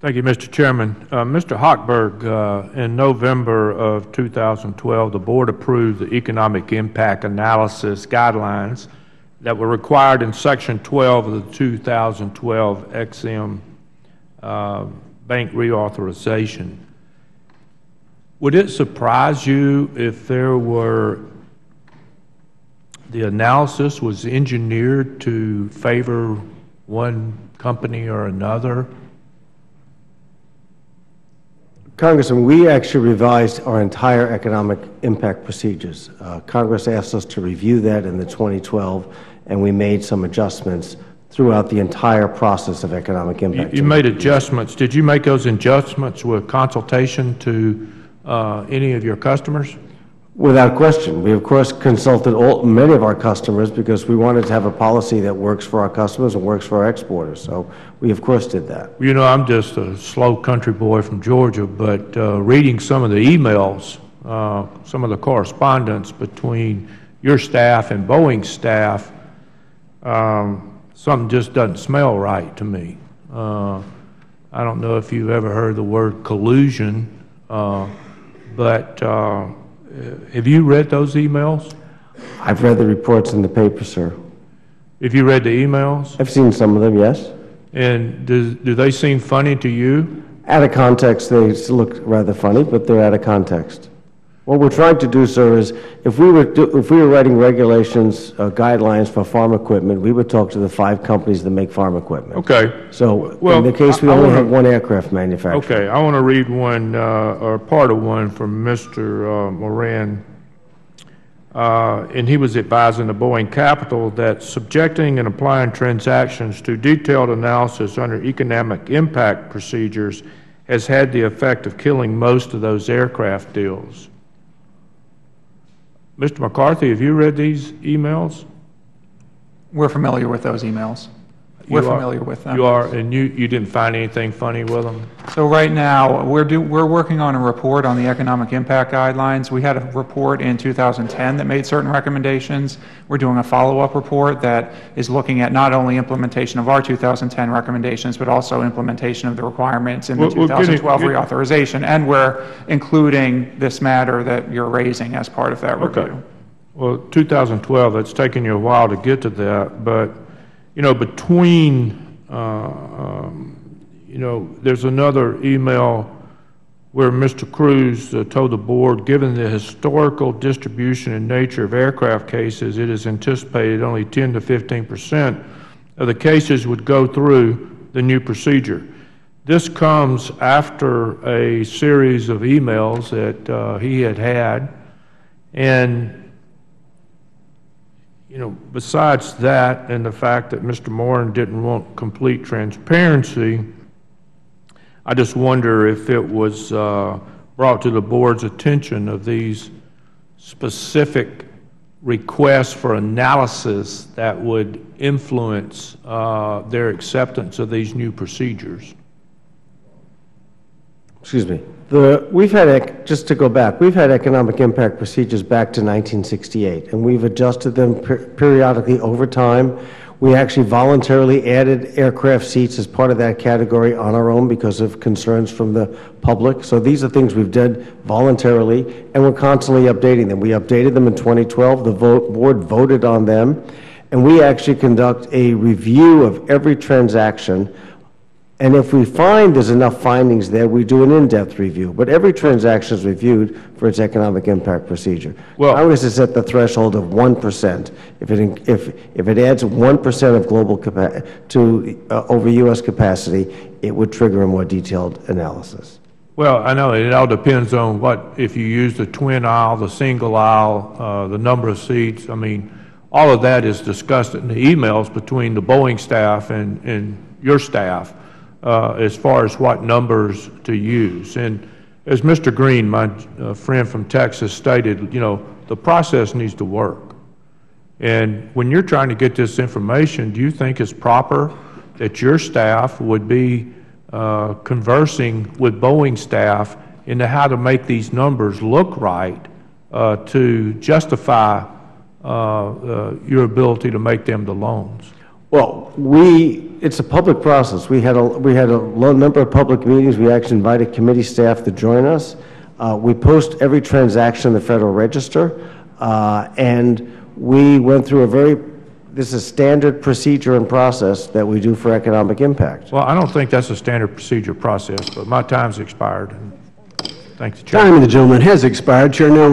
Thank you, Mr. Chairman. Mr. Hochberg, in November of 2012, the Board approved the economic impact analysis guidelines that were required in Section 12 of the 2012 EXIM bank reauthorization. Would it surprise you if the analysis was engineered to favor one company or another? Congressman, we actually revised our entire economic impact procedures. Congress asked us to review that in the 2012, and we made some adjustments throughout the entire process of economic impact. You made adjustments. Did you make those adjustments with consultation to any of your customers? Without question. We, of course, consulted many of our customers because we wanted to have a policy that works for our customers and works for our exporters. So we, of course, did that. You know, I'm just a slow country boy from Georgia, but reading some of the emails, some of the correspondence between your staff and Boeing staff, something just doesn't smell right to me. I don't know if you've ever heard the word collusion, but have you read those emails? I've read the reports in the paper, sir. Have you read the emails? I've seen some of them, yes. And do they seem funny to you? Out of context, they look rather funny, but they're out of context. What we're trying to do, sir, is if we were writing regulations, guidelines for farm equipment, we would talk to the 5 companies that make farm equipment. Okay. So in the case we only have one aircraft manufacturer. Okay. I want to read one, or part of one from Mr. Moran. And he was advising the Boeing Capital that subjecting and applying transactions to detailed analysis under economic impact procedures has had the effect of killing most of those aircraft deals. Mr. McCarthy, have you read these emails? We're familiar with those emails. We're familiar with them. You are, and you didn't find anything funny with them? So right now, we're working on a report on the economic impact guidelines. We had a report in 2010 that made certain recommendations. We're doing a follow-up report that is looking at not only implementation of our 2010 recommendations, but also implementation of the requirements in the 2012 reauthorization. And we're including this matter that you're raising as part of that review. Okay. Well, 2012, it's taken you a while to get to that, but you know, between, you know, there's another email where Mr. Cruz told the board, given the historical distribution and nature of aircraft cases, it is anticipated only 10 to 15% of the cases would go through the new procedure. This comes after a series of emails that he had, and you know, besides that and the fact that Mr. Moran didn't want complete transparency, I just wonder if it was brought to the board's attention of these specific requests for analysis that would influence their acceptance of these new procedures. Excuse me. We've had, just to go back, we've had economic impact procedures back to 1968, and we've adjusted them periodically over time. We actually voluntarily added aircraft seats as part of that category on our own because of concerns from the public. So these are things we've done voluntarily, and we're constantly updating them. We updated them in 2012. The board voted on them, and we actually conduct a review of every transaction. And if we find there's enough findings there, we do an in-depth review. But every transaction is reviewed for its economic impact procedure. Well, Congress has set the threshold of 1%. If it adds 1% of global capacity over U.S. capacity, it would trigger a more detailed analysis. Well, I know it all depends on if you use the twin aisle, the single aisle, the number of seats. I mean, all of that is discussed in the emails between the Boeing staff and your staff. As far as what numbers to use. And as Mr. Green, my friend from Texas, stated, you know, the process needs to work. And when you're trying to get this information, do you think it's proper that your staff would be conversing with Boeing staff into how to make these numbers look right to justify your ability to make them the loans? Well, it's a public process. We had a low number of public meetings. We actually invited committee staff to join us. We post every transaction in the Federal Register, and we went through this is standard procedure and process that we do for economic impact. Well, I don't think that's a standard procedure process, but my time's expired. Thank the Chair. Time of the gentleman has expired. Chair now